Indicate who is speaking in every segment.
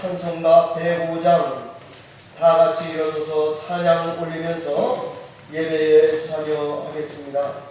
Speaker 1: 찬송가 105장 다 같이 일어서서 찬양 올리면서 예배에 참여하겠습니다.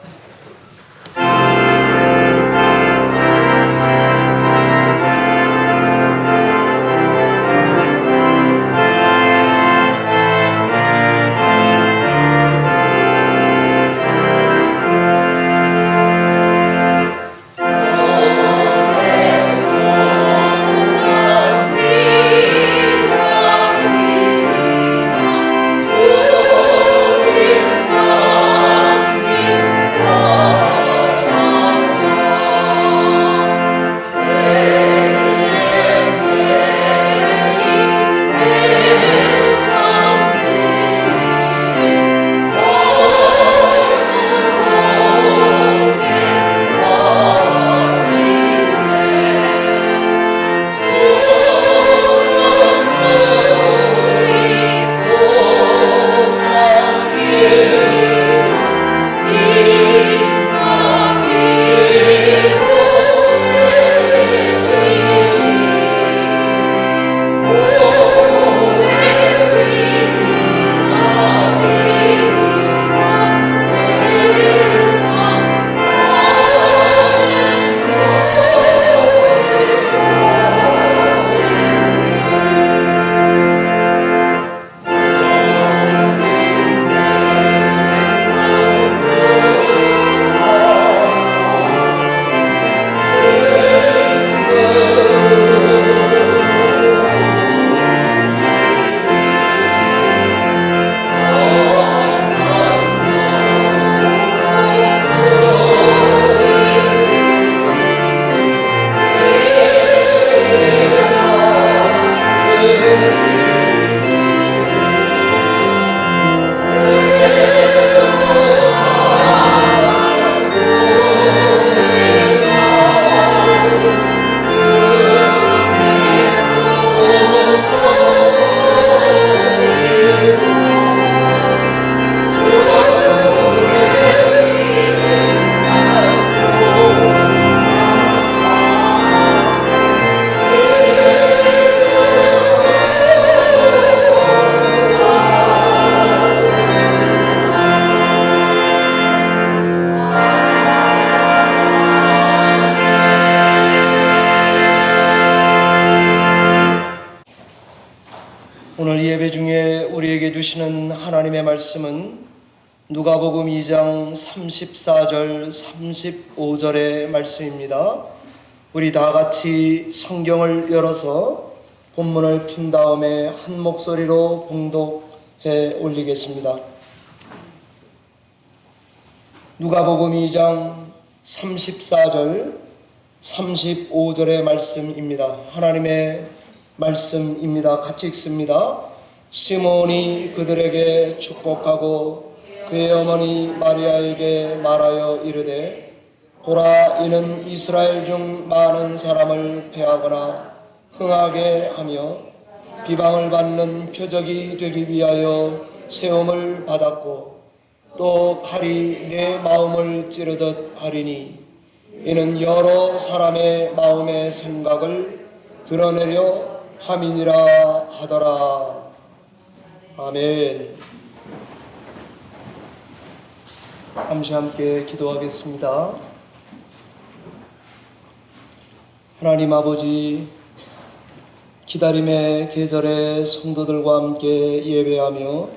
Speaker 1: 오늘 예배 중에 우리에게 주시는 하나님의 말씀은 누가복음 2장 34절 35절의 말씀입니다. 우리 다 같이 성경을 열어서 본문을 핀 다음에 한 목소리로 봉독해 올리겠습니다. 누가복음 2장 34절 35절의 말씀입니다. 하나님의 말씀입니다. 같이 읽습니다. 시몬이 그들에게 축복하고 그의 어머니 마리아에게 말하여 이르되 보라, 이는 이스라엘 중 많은 사람을 패하거나 흥하게 하며 비방을 받는 표적이 되기 위하여 세움을 받았고 또 칼이 내 마음을 찌르듯 하리니 이는 여러 사람의 마음의 생각을 드러내려 함이니라 하더라. 아멘. 잠시 함께 기도하겠습니다. 하나님 아버지, 기다림의 계절에 성도들과 함께 예배하며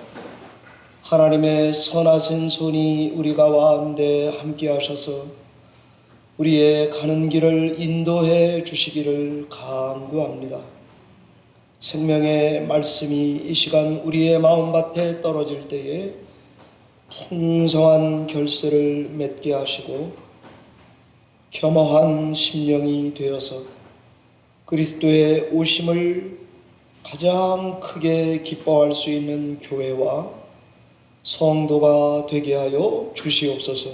Speaker 1: 하나님의 선하신 손이 우리 가운데 함께 하셔서 우리의 가는 길을 인도해 주시기를 간구합니다. 생명의 말씀이 이 시간 우리의 마음밭에 떨어질 때에 풍성한 결실을 맺게 하시고 겸허한 심령이 되어서 그리스도의 오심을 가장 크게 기뻐할 수 있는 교회와 성도가 되게 하여 주시옵소서.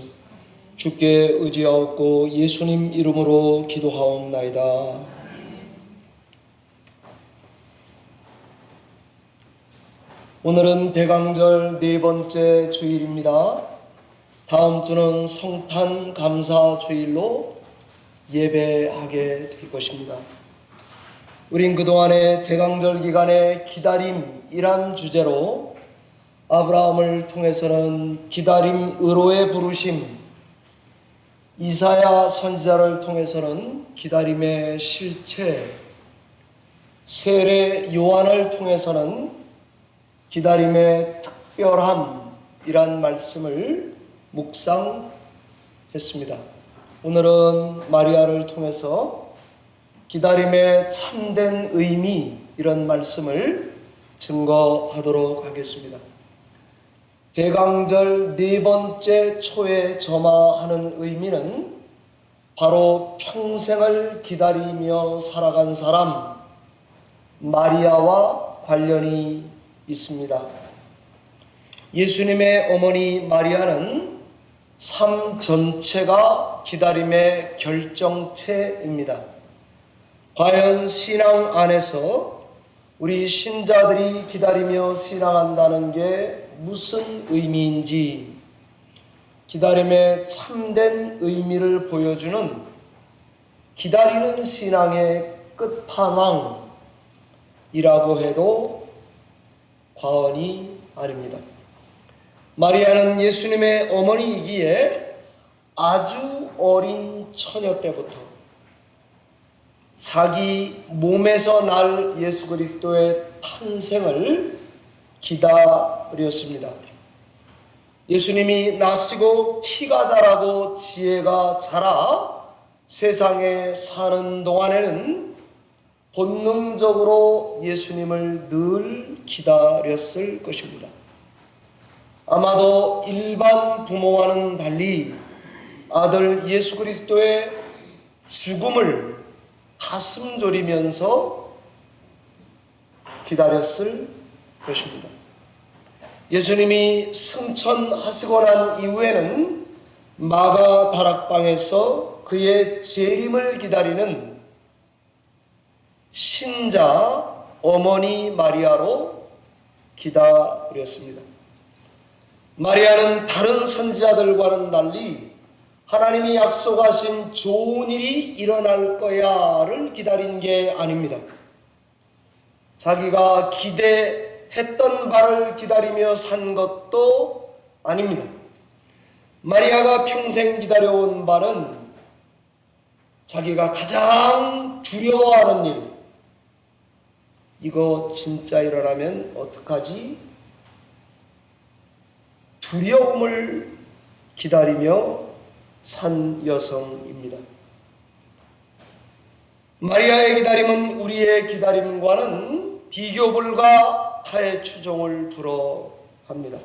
Speaker 1: 주께 의지하옵고 예수님 이름으로 기도하옵나이다. 오늘은 대강절 네 번째 주일입니다. 다음 주는 성탄 감사 주일로 예배하게 될 것입니다. 우린 그동안의 대강절 기간의 기다림이란 주제로 아브라함을 통해서는 기다림 의로의 부르심, 이사야 선지자를 통해서는 기다림의 실체, 세례 요한을 통해서는 기다림의 특별함이란 말씀을 묵상했습니다. 오늘은 마리아를 통해서 기다림의 참된 의미 이런 말씀을 증거하도록 하겠습니다. 대강절 네 번째 초에 점화하는 의미는 바로 평생을 기다리며 살아간 사람 마리아와 관련이 있습니다. 예수님의 어머니 마리아는 삶 전체가 기다림의 결정체입니다. 과연 신앙 안에서 우리 신자들이 기다리며 신앙한다는 게 무슨 의미인지, 기다림의 참된 의미를 보여주는 기다리는 신앙의 끝판왕이라고 해도 과언이 아닙니다. 마리아는 예수님의 어머니이기에 아주 어린 처녀 때부터 자기 몸에서 날 예수 그리스도의 탄생을 기다렸습니다. 예수님이 나시고 키가 자라고 지혜가 자라 세상에 사는 동안에는 본능적으로 예수님을 늘 기다렸을 것입니다. 아마도 일반 부모와는 달리 아들 예수 그리스도의 죽음을 가슴 졸이면서 기다렸을 것입니다. 예수님이 승천하시고 난 이후에는 마가 다락방에서 그의 재림을 기다리는 신자 어머니 마리아로 기다렸습니다. 마리아는 다른 선지자들과는 달리 하나님이 약속하신 좋은 일이 일어날 거야를 기다린 게 아닙니다. 자기가 기대했던 바를 기다리며 산 것도 아닙니다. 마리아가 평생 기다려온 바는 자기가 가장 두려워하는 일, 이거 진짜 일어나면 어떡하지? 두려움을 기다리며 산 여성입니다. 마리아의 기다림은 우리의 기다림과는 비교 불가 타의 추종을 불허합니다.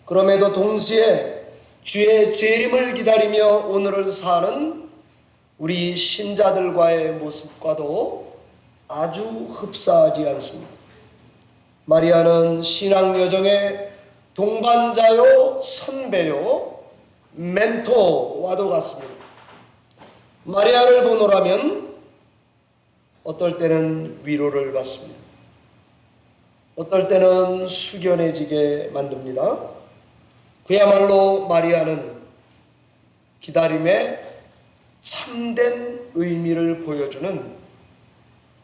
Speaker 1: 그럼에도 동시에 주의 재림을 기다리며 오늘을 사는 우리 신자들과의 모습과도 아주 흡사하지 않습니다. 마리아는 신앙 여정의 동반자요, 선배요, 멘토와도 같습니다. 마리아를 보노라면 어떨 때는 위로를 받습니다. 어떨 때는 숙연해지게 만듭니다. 그야말로 마리아는 기다림의 참된 의미를 보여주는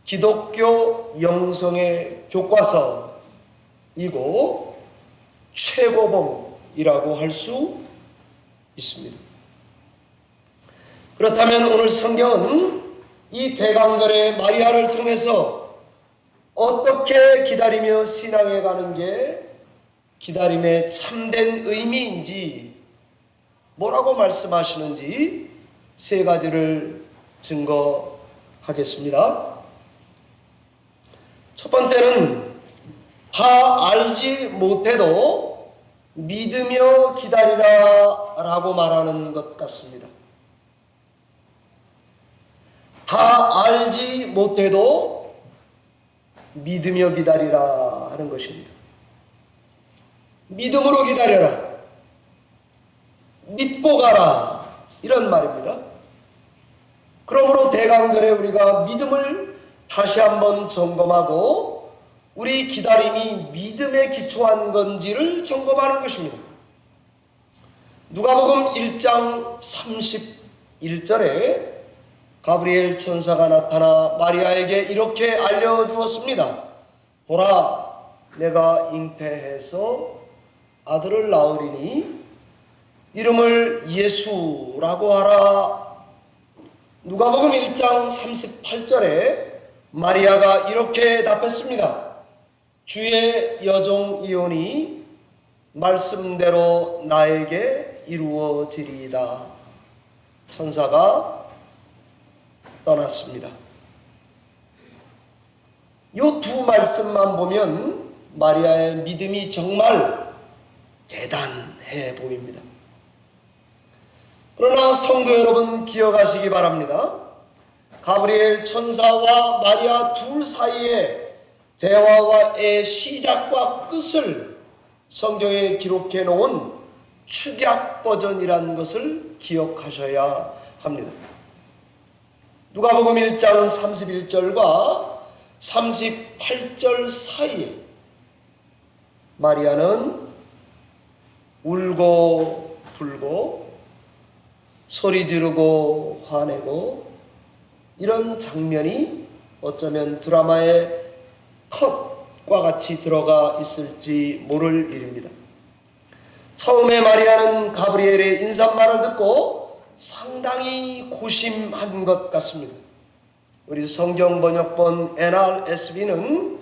Speaker 1: 기독교 영성의 교과서이고 최고봉이라고 할 수 있습니다. 그렇다면 오늘 성경은 이 대강절의 마리아를 통해서 어떻게 기다리며 신앙해 가는 게 기다림의 참된 의미인지, 뭐라고 말씀하시는지 세 가지를 증거하겠습니다. 첫 번째는 다 알지 못해도 믿으며 기다리라 라고 말하는 것 같습니다. 다 알지 못해도 믿으며 기다리라 하는 것입니다. 믿음으로 기다려라, 믿고 가라, 이런 말입니다. 그러므로 대강절에 우리가 믿음을 다시 한번 점검하고 우리 기다림이 믿음에 기초한 건지를 점검하는 것입니다. 누가복음 1장 31절에 가브리엘 천사가 나타나 마리아에게 이렇게 알려주었습니다. 보라, 내가 잉태해서 아들을 낳으리니 이름을 예수라고 하라. 누가복음 1장 38절에 마리아가 이렇게 답했습니다. 주의 여종이오니 말씀대로 나에게 이루어지리이다. 천사가 떠났습니다. 이 두 말씀만 보면 마리아의 믿음이 정말 대단해 보입니다. 그러나 성도 여러분, 기억하시기 바랍니다. 가브리엘 천사와 마리아 둘 사이의 대화와의 시작과 끝을 성경에 기록해 놓은 축약 버전이라는 것을 기억하셔야 합니다. 누가복음 1장 31절과 38절 사이에 마리아는 울고 불고 소리 지르고 화내고 이런 장면이 어쩌면 드라마의 컷과 같이 들어가 있을지 모를 일입니다. 처음에 마리아는 가브리엘의 인사말을 듣고 상당히 고심한 것 같습니다. 우리 성경 번역본 NRSV는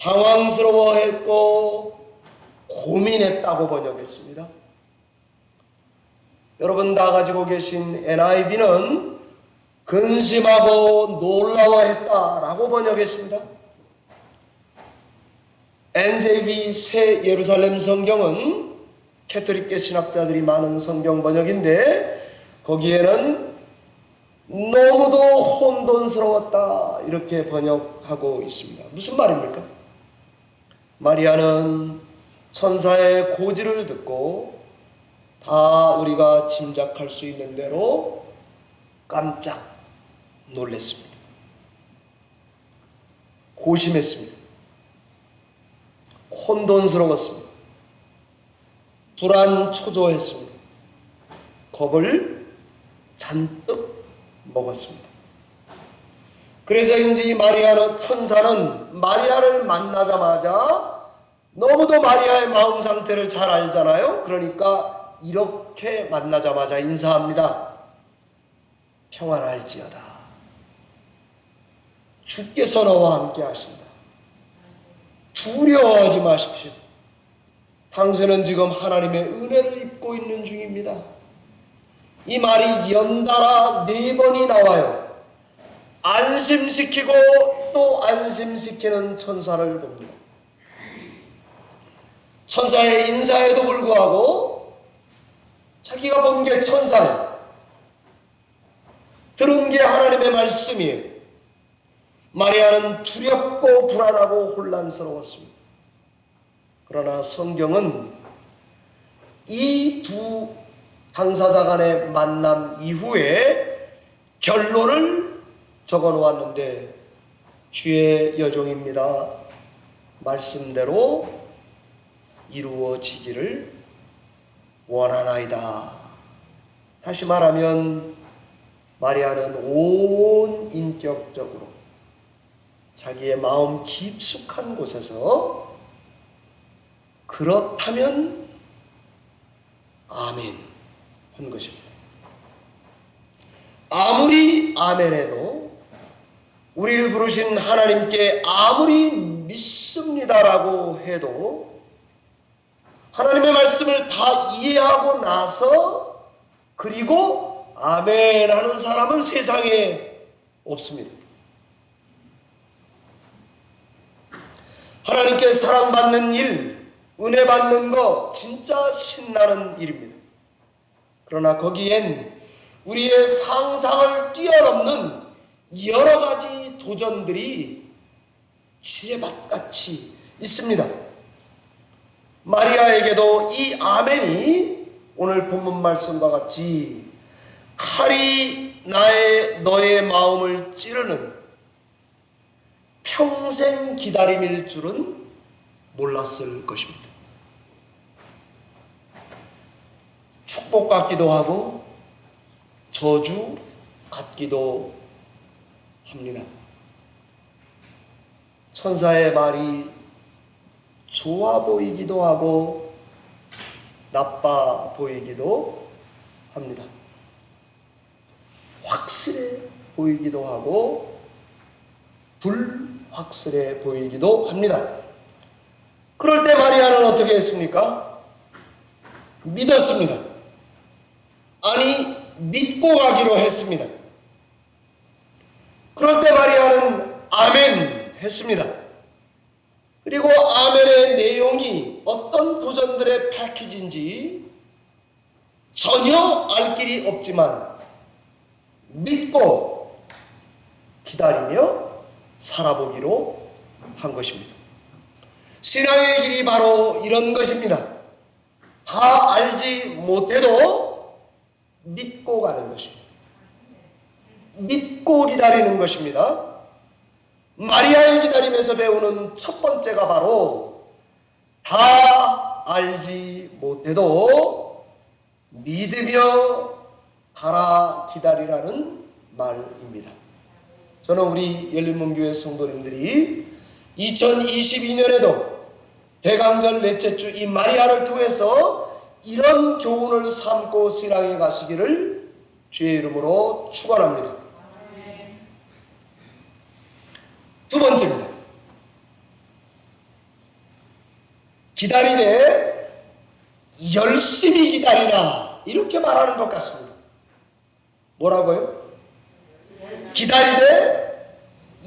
Speaker 1: 당황스러워했고 고민했다고 번역했습니다. 여러분 다 가지고 계신 NIV는 근심하고 놀라워했다라고 번역했습니다. NJV 새 예루살렘 성경은 캐톨릭계 신학자들이 많은 성경 번역인데 거기에는 너무도 혼돈스러웠다 이렇게 번역하고 있습니다. 무슨 말입니까? 마리아는 천사의 고지를 듣고 다 우리가 짐작할 수 있는 대로 깜짝 놀랐습니다. 고심했습니다. 혼돈스러웠습니다. 불안초조했습니다. 겁을 잔뜩 먹었습니다. 그래서인지 천사는 마리아를 만나자마자 너무도 마리아의 마음 상태를 잘 알잖아요. 그러니까 이렇게 만나자마자 인사합니다. 평안할지어다. 주께서 너와 함께 하신다. 두려워하지 마십시오. 당신은 지금 하나님의 은혜를 입고 있는 중입니다. 이 말이 연달아 4번이 나와요. 안심시키고 또 안심시키는 천사를 봅니다. 천사의 인사에도 불구하고 자기가 본 게 천사예요. 들은 게 하나님의 말씀이에요. 마리아는 두렵고 불안하고 혼란스러웠습니다. 그러나 성경은 이 두 당사자 간의 만남 이후에 결론을 적어 놓았는데 주의 여종입니다. 말씀대로 이루어지기를 원하나이다. 다시 말하면 마리아는 온 인격적으로 자기의 마음 깊숙한 곳에서 그렇다면 아멘 한 것입니다. 아무리 아멘해도 우리를 부르신 하나님께 아무리 믿습니다라고 해도 하나님의 말씀을 다 이해하고 나서 그리고 아멘 하는 사람은 세상에 없습니다. 하나님께 사랑받는 일, 은혜 받는 거 진짜 신나는 일입니다. 그러나 거기엔 우리의 상상을 뛰어넘는 여러 가지 도전들이 지뢰밭같이 있습니다. 마리아에게도 이 아멘이 오늘 본문 말씀과 같이 칼이 너의 마음을 찌르는 평생 기다림일 줄은 몰랐을 것입니다. 축복 같기도 하고 저주 같기도 합니다. 천사의 말이 좋아 보이기도 하고 나빠 보이기도 합니다. 확실해 보이기도 하고 불확실해 보이기도 합니다. 그럴 때 마리아는 어떻게 했습니까? 믿었습니다. 아니, 믿고 가기로 했습니다. 그럴 때 마리아는 아멘 했습니다. 그리고 아멘의 내용이 어떤 도전들의 패키지인지 전혀 알 길이 없지만 믿고 기다리며 살아보기로 한 것입니다. 신앙의 길이 바로 이런 것입니다. 다 알지 못해도 믿고 가는 것입니다. 믿고 기다리는 것입니다. 마리아의 기다림에서 배우는 첫 번째가 바로 다 알지 못해도 믿으며 가라 기다리라는 말입니다. 저는 우리 열린문교회 성도님들이 2022년에도 대강절 넷째 주 이 마리아를 통해서 이런 교훈을 삼고 신앙에 가시기를 주의 이름으로 축원합니다. 두 번째입니다. 기다리되 열심히 기다리라 이렇게 말하는 것 같습니다. 뭐라고요? 기다리되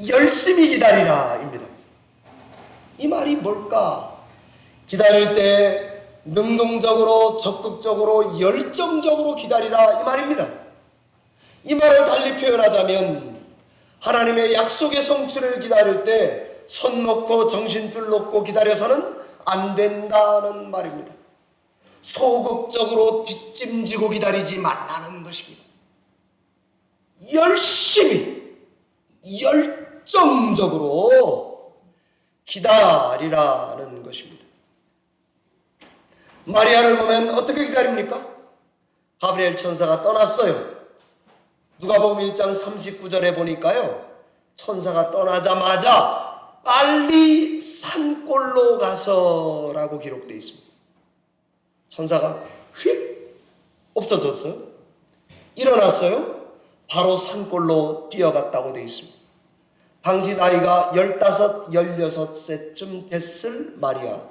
Speaker 1: 열심히 기다리라 입니다. 이 말이 뭘까? 기다릴 때 능동적으로 적극적으로 열정적으로 기다리라 이 말입니다. 이 말을 달리 표현하자면 하나님의 약속의 성취를 기다릴 때 손 놓고 정신줄 놓고 기다려서는 안 된다는 말입니다. 소극적으로 뒷짐지고 기다리지 말라는 것입니다. 열심히 열정적으로 기다리라는 것입니다. 마리아를 보면 어떻게 기다립니까? 가브리엘 천사가 떠났어요. 누가복음 1장 39절에 보니까요, 천사가 떠나자마자 빨리 산골로 가서라고 기록되어 있습니다. 천사가 휙 없어졌어요. 일어났어요. 바로 산골로 뛰어갔다고 되어 있습니다. 당시 나이가 15, 16세쯤 됐을 마리아.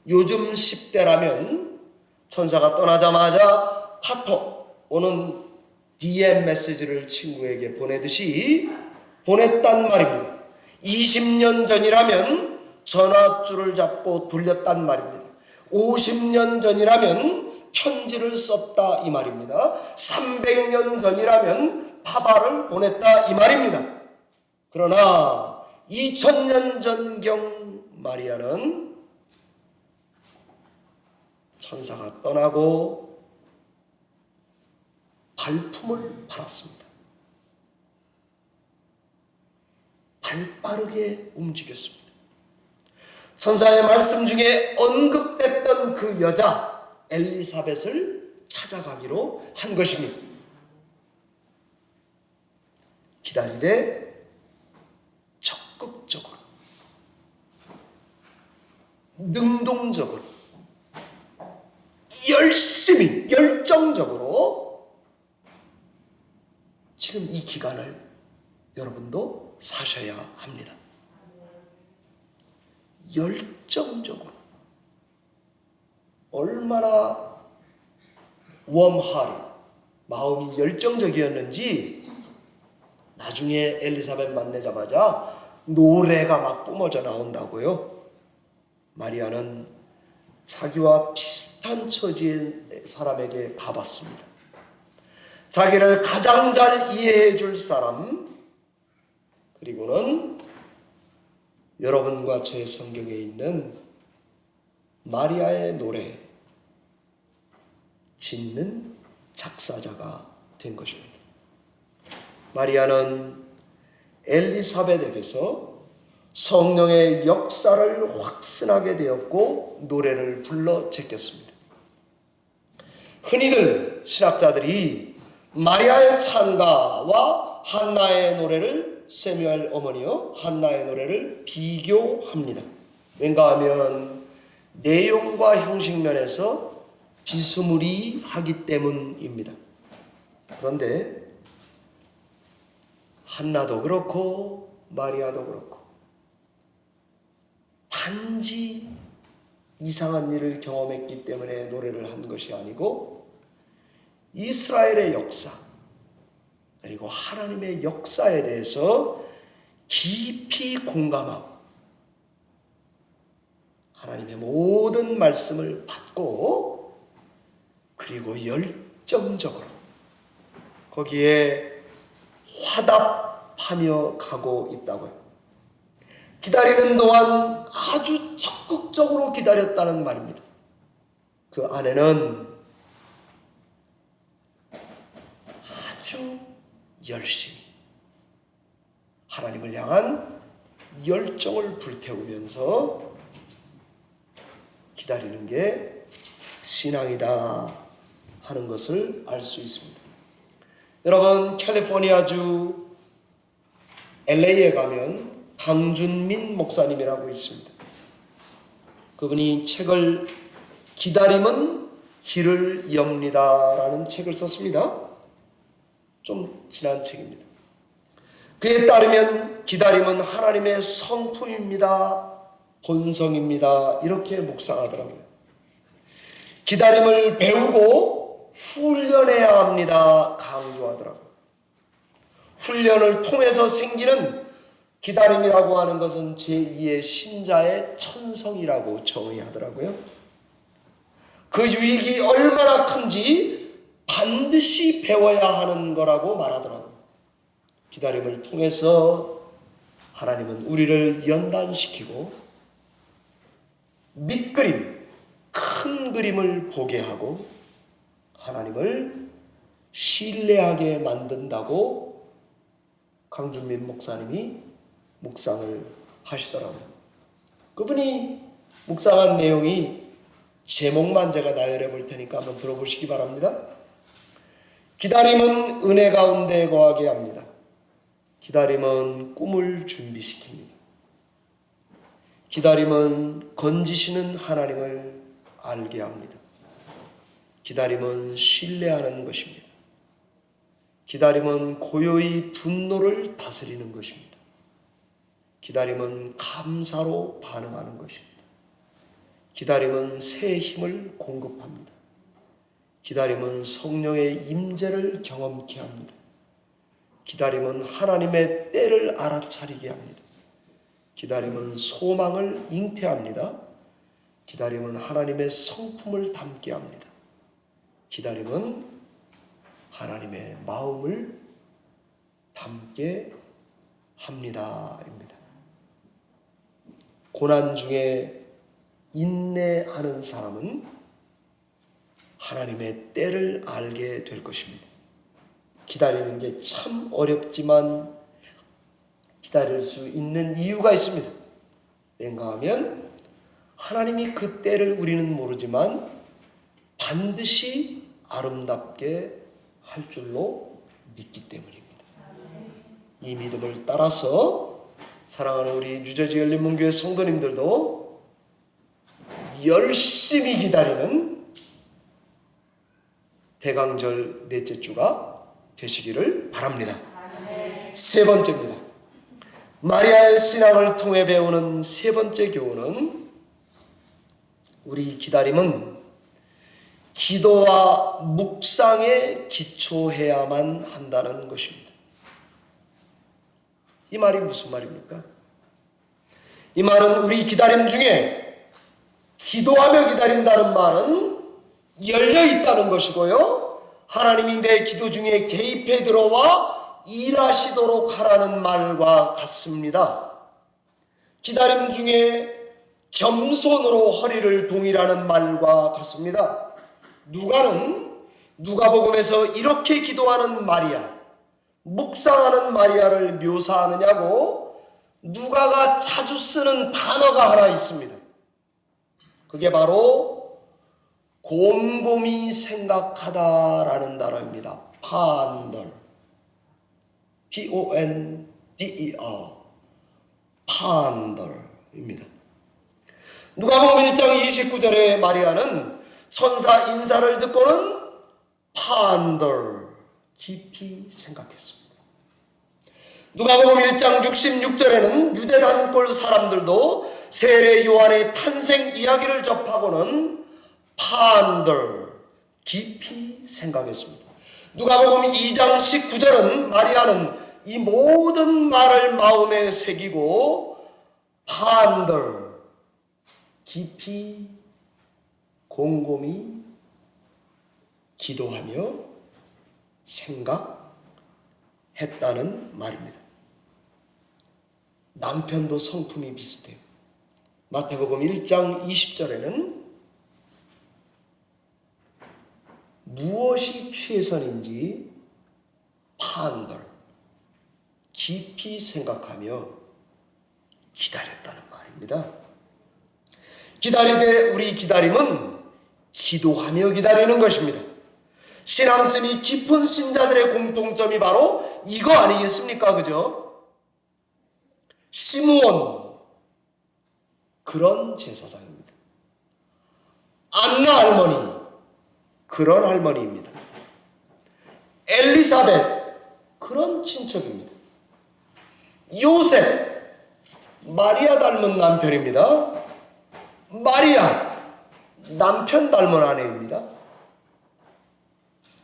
Speaker 1: 요즘 10대라면 천사가 떠나자마자 카톡 오는 DM 메시지를 친구에게 보내듯이 보냈단 말입니다. 20년 전이라면 전화줄을 잡고 돌렸단 말입니다. 50년 전이라면 편지를 썼다 이 말입니다. 300년 전이라면 파바를 보냈다 이 말입니다. 그러나 2000년 전경 마리아는 천사가 떠나고 발품을 팔았습니다. 발빠르게 움직였습니다. 천사의 말씀 중에 언급됐던 그 여자 엘리사벳을 찾아가기로 한 것입니다. 기다리되 적극적으로, 능동적으로, 열심히, 열정적으로 지금 이 기간을 여러분도 사셔야 합니다. 열정적으로 얼마나 웜하리 마음이 열정적이었는지 나중에 엘리사벳 만나자마자 노래가 막 뿜어져 나온다고요. 마리아는 자기와 비슷한 처지의 사람에게 가봤습니다. 자기를 가장 잘 이해해 줄 사람, 그리고는 여러분과 제 성경에 있는 마리아의 노래 짓는 작사자가 된 것입니다. 마리아는 엘리사벳에게서 성령의 역사를 확신하게 되었고 노래를 불러 제꼈습니다. 흔히들 신학자들이 마리아의 찬가와 한나의 노래를 세뮤엘 어머니요 한나의 노래를 비교합니다. 왠가 하면 내용과 형식 면에서 비스무리하기 때문입니다. 그런데 한나도 그렇고 마리아도 그렇고 단지 이상한 일을 경험했기 때문에 노래를 한 것이 아니고 이스라엘의 역사 그리고 하나님의 역사에 대해서 깊이 공감하고 하나님의 모든 말씀을 받고 그리고 열정적으로 거기에 화답하며 가고 있다고요. 기다리는 동안 아주 적극적으로 기다렸다는 말입니다. 그 안에는 아주 열심히 하나님을 향한 열정을 불태우면서 기다리는 게 신앙이다 하는 것을 알 수 있습니다. 여러분, 캘리포니아주 LA에 가면 강준민 목사님이라고 있습니다. 그분이 책을 기다림은 길을 엽니다 라는 책을 썼습니다. 좀 지난 책입니다. 그에 따르면 기다림은 하나님의 성품입니다. 본성입니다. 이렇게 묵상하더라고요. 기다림을 배우고 훈련해야 합니다. 강조하더라고요. 훈련을 통해서 생기는 기다림이라고 하는 것은 제2의 신자의 천성이라고 정의하더라고요. 그 유익이 얼마나 큰지 반드시 배워야 하는 거라고 말하더라고요. 기다림을 통해서 하나님은 우리를 연단시키고 밑그림, 큰 그림을 보게 하고 하나님을 신뢰하게 만든다고 강준민 목사님이 묵상을 하시더라고요. 그분이 묵상한 내용이 제목만 제가 나열해 볼 테니까 한번 들어보시기 바랍니다. 기다림은 은혜 가운데 거하게 합니다. 기다림은 꿈을 준비시킵니다. 기다림은 건지시는 하나님을 알게 합니다. 기다림은 신뢰하는 것입니다. 기다림은 고요히 분노를 다스리는 것입니다. 기다림은 감사로 반응하는 것입니다. 기다림은 새 힘을 공급합니다. 기다림은 성령의 임재를 경험케 합니다. 기다림은 하나님의 때를 알아차리게 합니다. 기다림은 소망을 잉태합니다. 기다림은 하나님의 성품을 담게 합니다. 기다림은 하나님의 마음을 담게 합니다입니다. 고난 중에 인내하는 사람은 하나님의 때를 알게 될 것입니다. 기다리는 게 참 어렵지만 기다릴 수 있는 이유가 있습니다. 왠가 하면 하나님이 그 때를 우리는 모르지만 반드시 아름답게 할 줄로 믿기 때문입니다. 이 믿음을 따라서 사랑하는 우리 뉴저지 열린문교회 성도님들도 열심히 기다리는 대강절 넷째 주가 되시기를 바랍니다. 세 번째입니다. 마리아의 신앙을 통해 배우는 세 번째 교훈은 우리 기다림은 기도와 묵상에 기초해야만 한다는 것입니다. 이 말이 무슨 말입니까? 이 말은 우리 기다림 중에 기도하며 기다린다는 말은 열려 있다는 것이고요. 하나님이 내 기도 중에 개입해 들어와 일하시도록 하라는 말과 같습니다. 기다림 중에 겸손으로 허리를 동이라는 말과 같습니다. 누가복음에서 이렇게 기도하는 마리아, 묵상하는 마리아를 묘사하느냐고 누가가 자주 쓰는 단어가 하나 있습니다. 그게 바로 곰곰이 생각하다라는 단어입니다. Ponder. P-O-N-D-E-R, 판들입니다. 누가복음 1장 29절에 마리아는 천사 인사를 듣고는 판들 깊이 생각했습니다. 누가복음 1장 66절에는 유대 단골 사람들도 세례 요한의 탄생 이야기를 접하고는 판들 깊이 생각했습니다. 누가복음 2장 19절은 마리아는 이 모든 말을 마음에 새기고 판들 깊이 곰곰이 기도하며 생각했다는 말입니다. 남편도 성품이 비슷해요. 마태복음 1장 20절에는 무엇이 최선인지 판들 깊이 생각하며 기다렸다는 말입니다. 기다리되 우리 기다림은 기도하며 기다리는 것입니다. 신앙심이 깊은 신자들의 공통점이 바로 이거 아니겠습니까? 그죠? 시므온 그런 제사장입니다. 안나 할머니 그런 할머니입니다. 엘리사벳 그런 친척입니다. 요셉 마리아 닮은 남편입니다. 마리아 남편 닮은 아내입니다.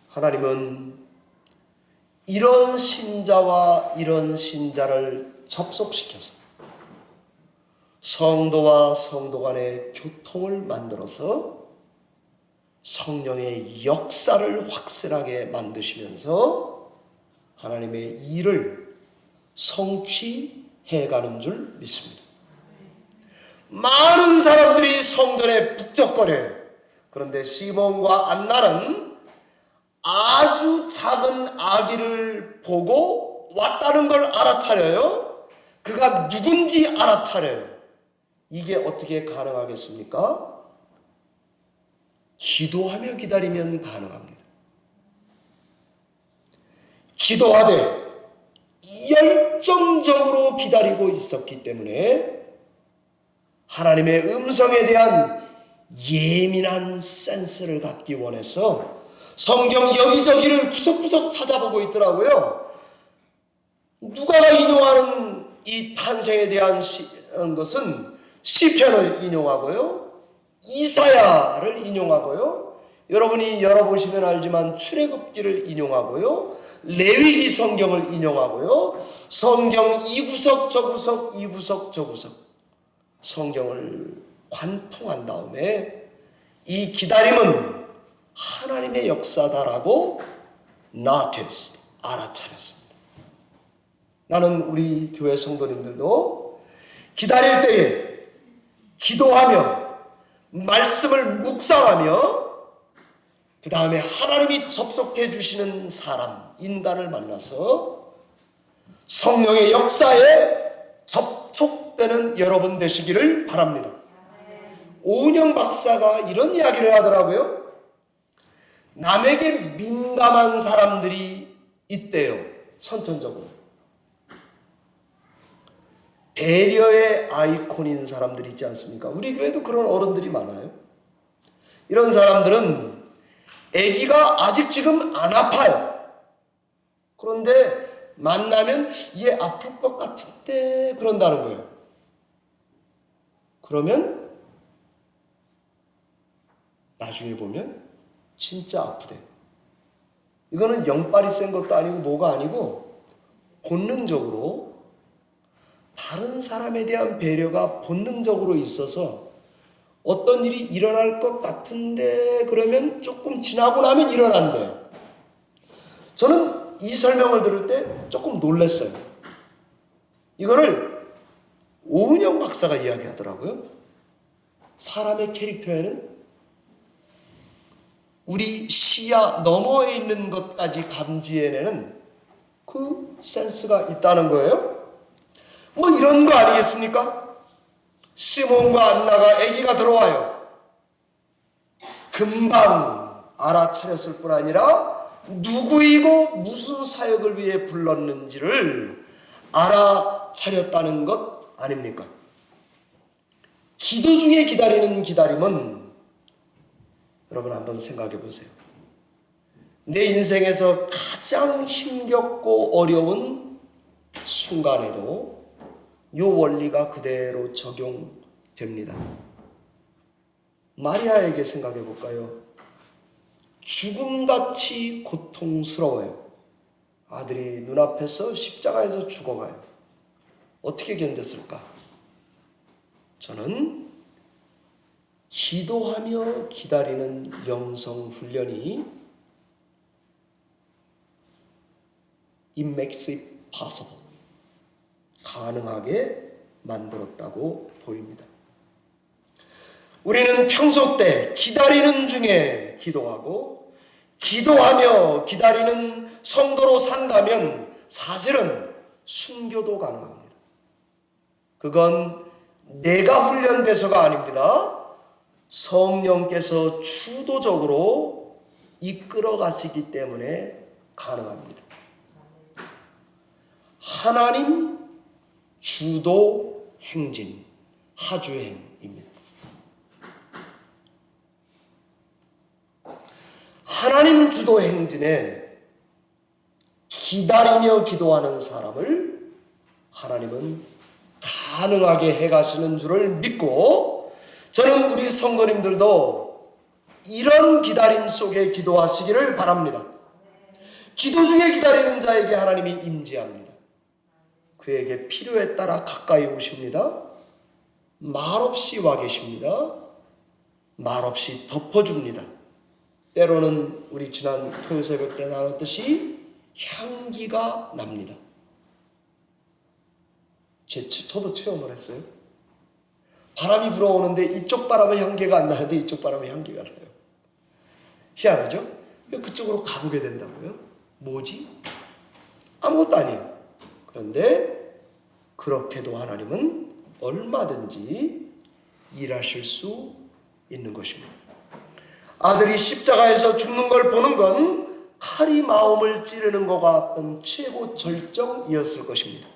Speaker 1: 하나님은 이런 신자와 이런 신자를 접속시켜서 성도와 성도 간의 교통을 만들어서 성령의 역사를 확실하게 만드시면서 하나님의 일을 성취해가는 줄 믿습니다. 많은 사람들이 성전에 북적거려요. 그런데 시몬과 안나는 아주 작은 아기를 보고 왔다는 걸 알아차려요. 그가 누군지 알아차려요. 이게 어떻게 가능하겠습니까? 기도하며 기다리면 가능합니다. 기도하되 열정적으로 기다리고 있었기 때문에 하나님의 음성에 대한 예민한 센스를 갖기 원해서 성경 여기저기를 구석구석 찾아보고 있더라고요. 누가가 인용하는 이 탄생에 대한 것은 시편을 인용하고요, 이사야를 인용하고요, 여러분이 열어보시면 알지만 출애굽기를 인용하고요, 레위기 성경을 인용하고요, 성경 이구석 저구석 이구석 저구석 성경을 관통한 다음에 이 기다림은 하나님의 역사다라고 나테스 알아차렸습니다. 나는 우리 교회 성도님들도 기다릴 때에 기도하며 말씀을 묵상하며 그 다음에 하나님이 접속해 주시는 사람, 인간을 만나서 성령의 역사에 접촉되는 여러분 되시기를 바랍니다. 오은영 박사가 이런 이야기를 하더라고요. 남에게 민감한 사람들이 있대요. 선천적으로. 배려의 아이콘인 사람들이 있지 않습니까? 우리 교회도 그런 어른들이 많아요. 이런 사람들은 아기가 아직 지금 안 아파요. 그런데 만나면 얘 아플 것 같은데 그런다는 거예요. 그러면 나중에 보면 진짜 아프대. 이거는 영빨이 센 것도 아니고 뭐가 아니고 본능적으로 다른 사람에 대한 배려가 본능적으로 있어서 어떤 일이 일어날 것 같은데 그러면 조금 지나고 나면 일어난대요. 저는 이 설명을 들을 때 조금 놀랐어요. 이거를 오은영 박사가 이야기하더라고요. 사람의 캐릭터에는 우리 시야 너머에 있는 것까지 감지해내는 그 센스가 있다는 거예요. 뭐 이런 거 아니겠습니까? 시몬과 안나가 아기가 들어와요. 금방 알아차렸을 뿐 아니라 누구이고 무슨 사역을 위해 불렀는지를 알아차렸다는 것 아닙니까? 기도 중에 기다리는 기다림은 여러분 한번 생각해 보세요. 내 인생에서 가장 힘겹고 어려운 순간에도 이 원리가 그대로 적용됩니다. 마리아에게 생각해 볼까요? 죽음같이 고통스러워요. 아들이 눈앞에서 십자가에서 죽어가요. 어떻게 견뎠을까? 저는 기도하며 기다리는 영성 훈련이 It makes it possible. 가능하게 만들었다고 보입니다. 우리는 평소 때 기다리는 중에 기도하고 기도하며 기다리는 성도로 산다면 사실은 순교도 가능합니다. 그건 내가 훈련돼서가 아닙니다. 성령께서 주도적으로 이끌어 가시기 때문에 가능합니다. 하나님 주도 행진, 하주행입니다. 하나님 주도 행진에 기다리며 기도하는 사람을 하나님은 가능하게 해가시는 줄을 믿고, 저는 우리 성도님들도 이런 기다림 속에 기도하시기를 바랍니다. 기도 중에 기다리는 자에게 하나님이 임재합니다. 그에게 필요에 따라 가까이 오십니다. 말없이 와 계십니다. 말없이 덮어줍니다. 때로는 우리 지난 토요 새벽 때 나눴듯이 향기가 납니다. 저도 체험을 했어요. 바람이 불어오는데 이쪽 바람은 향기가 안 나는데 이쪽 바람은 향기가 나요. 희한하죠? 그쪽으로 가보게 된다고요? 뭐지? 아무것도 아니에요. 그런데 그렇게도 하나님은 얼마든지 일하실 수 있는 것입니다. 아들이 십자가에서 죽는 걸 보는 건 칼이 마음을 찌르는 것 같던 최고 절정이었을 것입니다.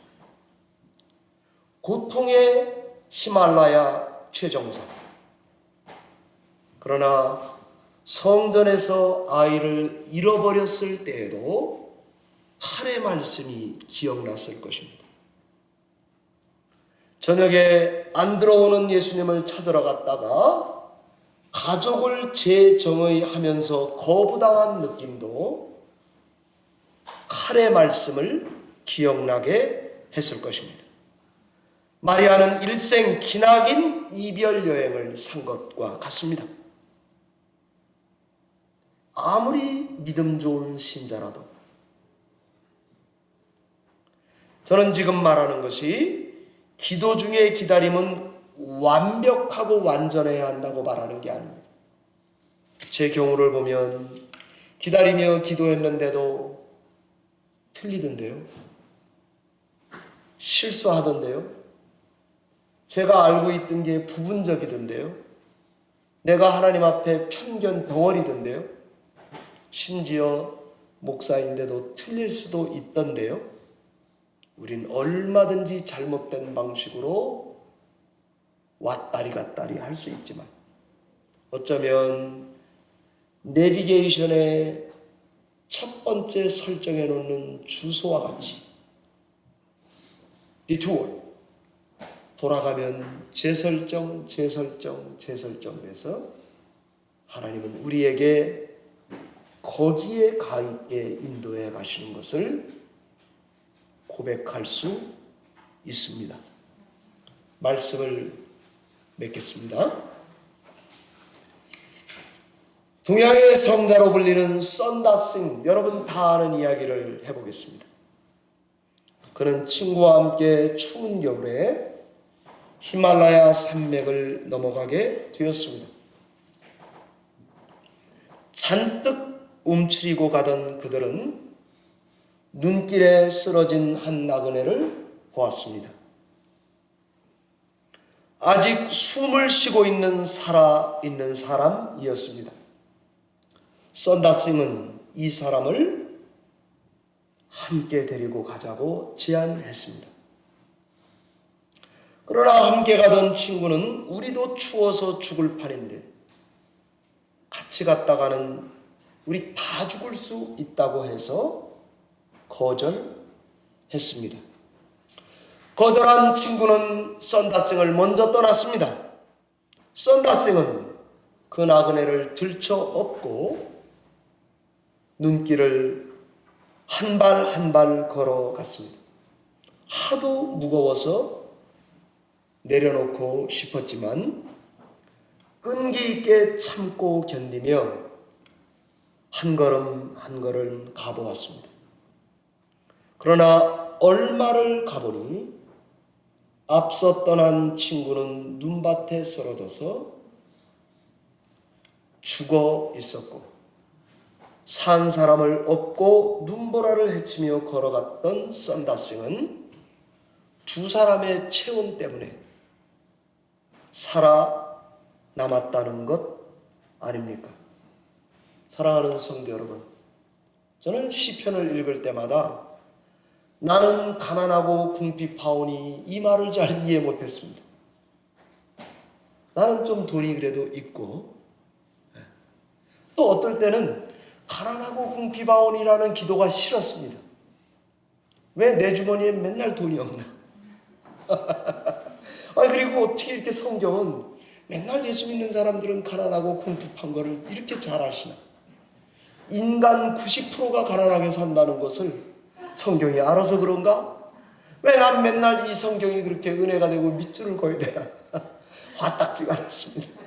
Speaker 1: 고통의 히말라야 최정상. 그러나 성전에서 아이를 잃어버렸을 때에도 칼의 말씀이 기억났을 것입니다. 저녁에 안 들어오는 예수님을 찾으러 갔다가 가족을 재정의하면서 거부당한 느낌도 칼의 말씀을 기억나게 했을 것입니다. 마리아는 일생 기나긴 이별 여행을 산 것과 같습니다. 아무리 믿음 좋은 신자라도 저는 지금 말하는 것이 기도 중에 기다림은 완벽하고 완전해야 한다고 말하는 게 아닙니다. 제 경우를 보면 기다리며 기도했는데도 틀리던데요. 실수하던데요. 제가 알고 있던 게 부분적이던데요. 내가 하나님 앞에 편견 덩어리던데요. 심지어 목사인데도 틀릴 수도 있던데요. 우린 얼마든지 잘못된 방식으로 왔다리 갔다리 할 수 있지만 어쩌면 내비게이션의 첫 번째 설정해 놓는 주소와 같이 디투어 돌아가면 재설정 돼서 하나님은 우리에게 거기에 가 있게 인도해 가시는 것을 고백할 수 있습니다. 말씀을 맺겠습니다. 동양의 성자로 불리는 썬다싱, 여러분 다 아는 이야기를 해보겠습니다. 그는 친구와 함께 추운 겨울에 히말라야 산맥을 넘어가게 되었습니다. 잔뜩 움츠리고 가던 그들은 눈길에 쓰러진 한 나그네를 보았습니다. 아직 숨을 쉬고 있는 살아있는 사람이었습니다. 썬다싱은 이 사람을 함께 데리고 가자고 제안했습니다. 그러나 함께 가던 친구는 우리도 추워서 죽을 판인데 같이 갔다가는 우리 다 죽을 수 있다고 해서 거절했습니다. 거절한 친구는 썬다생을 먼저 떠났습니다. 썬다생은 그 나그네를 들쳐업고 눈길을 한 발 한 발 걸어갔습니다. 하도 무거워서 내려놓고 싶었지만 끈기 있게 참고 견디며 한 걸음 한 걸음 가보았습니다. 그러나 얼마를 가보니 앞서 떠난 친구는 눈밭에 쓰러져서 죽어 있었고 산 사람을 업고 눈보라를 헤치며 걸어갔던 썬다싱은 두 사람의 체온 때문에 살아남았다는 것 아닙니까? 사랑하는 성도 여러분, 저는 시편을 읽을 때마다 나는 가난하고 궁핍하오니 이 말을 잘 이해 못했습니다. 나는 좀 돈이 그래도 있고 또 어떨 때는 가난하고 궁핍하오니라는 기도가 싫었습니다. 왜 내 주머니에 맨날 돈이 없나? 그리고 어떻게 이렇게 성경은 맨날 예수 믿는 사람들은 가난하고 궁핍한 거를 이렇게 잘 아시나? 인간 90%가 가난하게 산다는 것을 성경이 알아서 그런가? 왜 난 맨날 이 성경이 그렇게 은혜가 되고 밑줄을 그어야 되나? 화딱지가 않았습니다.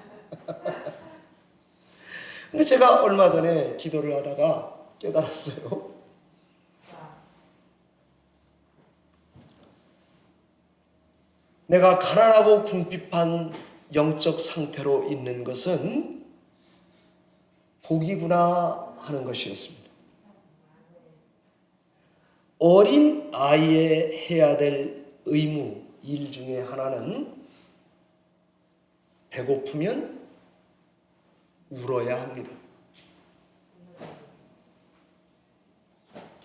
Speaker 1: 근데 제가 얼마 전에 기도를 하다가 깨달았어요. 내가 가난하고 궁핍한 영적 상태로 있는 것은 복이구나 하는 것이었습니다. 어린 아이의 해야 될 의무, 일 중에 하나는 배고프면 울어야 합니다.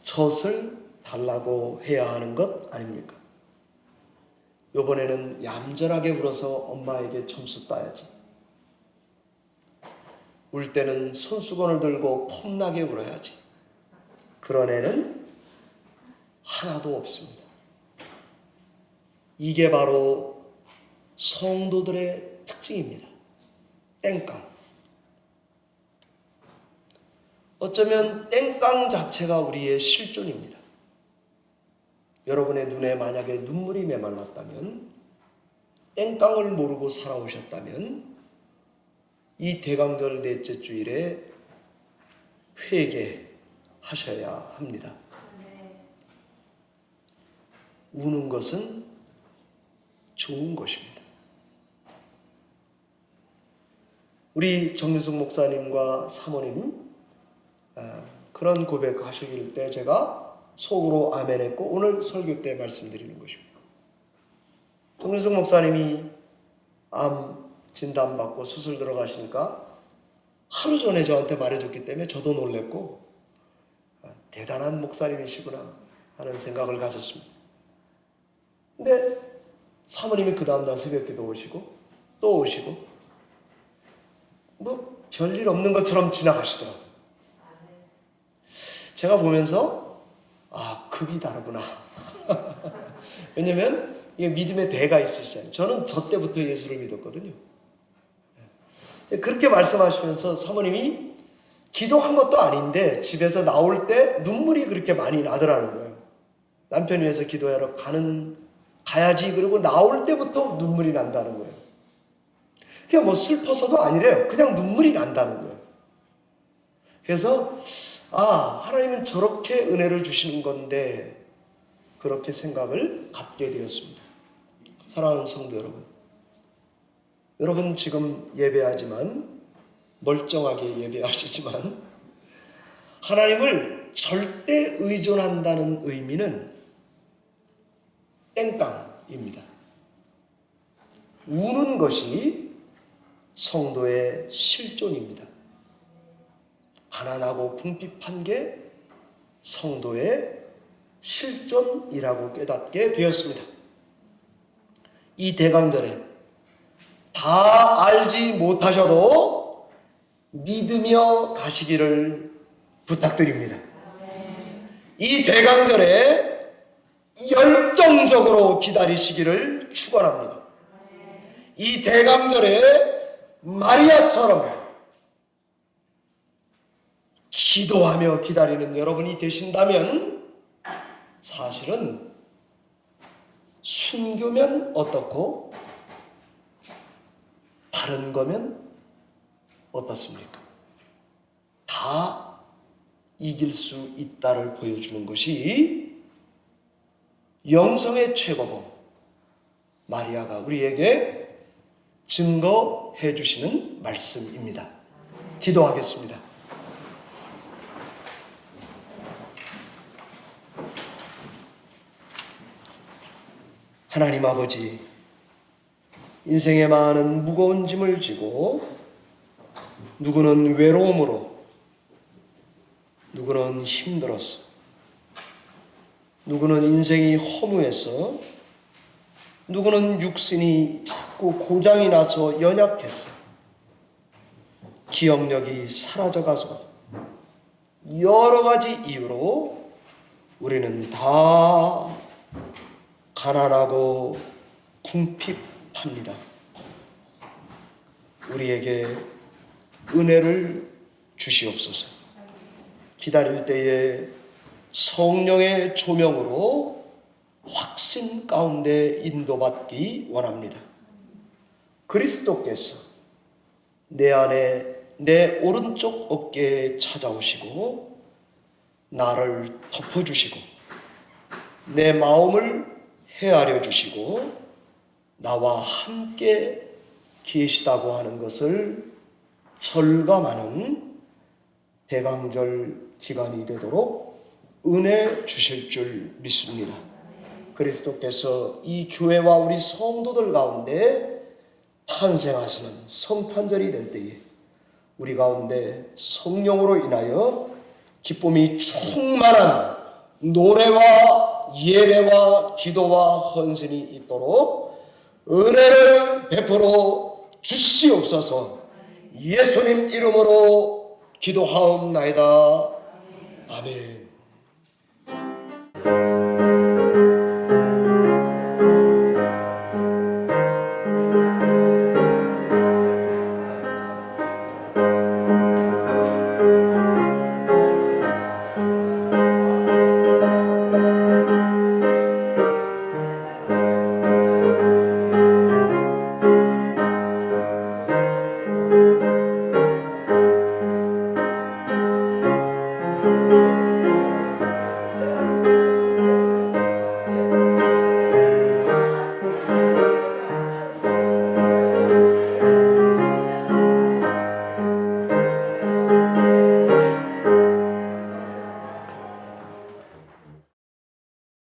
Speaker 1: 젖을 달라고 해야 하는 것 아닙니까? 이번에는 얌전하게 울어서 엄마에게 점수 따야지. 울 때는 손수건을 들고 폼나게 울어야지. 그런 애는 하나도 없습니다. 이게 바로 성도들의 특징입니다. 땡깡. 어쩌면 땡깡 자체가 우리의 실존입니다. 여러분의 눈에 만약에 눈물이 메말랐다면, 땡깡을 모르고 살아오셨다면 이 대강절 넷째 주일에 회개하셔야 합니다. 우는 것은 좋은 것입니다. 우리 정유숙 목사님과 사모님 그런 고백하실 때 제가 속으로 아멘했고 오늘 설교 때 말씀드리는 것입니다. 정유숙 목사님이 암 진단받고 수술 들어가시니까 하루 전에 저한테 말해줬기 때문에 저도 놀랬고 대단한 목사님이시구나 하는 생각을 가졌습니다. 근데 사모님이 그 다음날 새벽기도 오시고 또 오시고 뭐 별일 없는 것처럼 지나가시더라고요. 제가 보면서 급이 다르구나. 왜냐면 이게 믿음의 대가 있으시잖아요. 저는 저 때부터 예수를 믿었거든요. 그렇게 말씀하시면서 사모님이 기도한 것도 아닌데 집에서 나올 때 눈물이 그렇게 많이 나더라는 거예요. 남편 위해서 기도하러 가야지. 그리고 나올 때부터 눈물이 난다는 거예요. 그냥 뭐 슬퍼서도 아니래요. 그냥 눈물이 난다는 거예요. 그래서 하나님은 저렇게 은혜를 주시는 건데 그렇게 생각을 갖게 되었습니다. 사랑하는 성도 여러분, 여러분 지금 예배하지만 멀쩡하게 예배하시지만 하나님을 절대 의존한다는 의미는 땡깡입니다. 우는 것이 성도의 실존입니다. 가난하고 궁핍한 게 성도의 실존이라고 깨닫게 되었습니다. 이 대강절에 다 알지 못하셔도 믿으며 가시기를 부탁드립니다. 이 대강절에 열정적으로 기다리시기를 축원합니다. 이 대강절에 마리아처럼 기도하며 기다리는 여러분이 되신다면 사실은 순교면 어떻고 다른 거면 어떻습니까? 다 이길 수 있다를 보여주는 것이 영성의 최고봉 마리아가 우리에게 증거해 주시는 말씀입니다. 기도하겠습니다. 하나님 아버지, 인생의 많은 무거운 짐을 지고 누구는 외로움으로, 누구는 힘들어서, 누구는 인생이 허무해서, 누구는 육신이 자꾸 고장이 나서 연약해서, 기억력이 사라져가서 여러 가지 이유로 우리는 다 가난하고 궁핍합니다. 우리에게 은혜를 주시옵소서. 기다릴 때에 성령의 조명으로 확신 가운데 인도받기 원합니다. 그리스도께서 내 안에 내 오른쪽 어깨에 찾아오시고 나를 덮어주시고 내 마음을 헤아려 주시고 나와 함께 계시다고 하는 것을 절감하는 대강절 기간이 되도록 은혜 주실 줄 믿습니다. 그리스도께서 이 교회와 우리 성도들 가운데 탄생하시는 성탄절이 될 때에 우리 가운데 성령으로 인하여 기쁨이 충만한 노래와 예배와 기도와 헌신이 있도록 은혜를 베풀어 주시옵소서. 예수님 이름으로 기도하옵나이다. 아멘.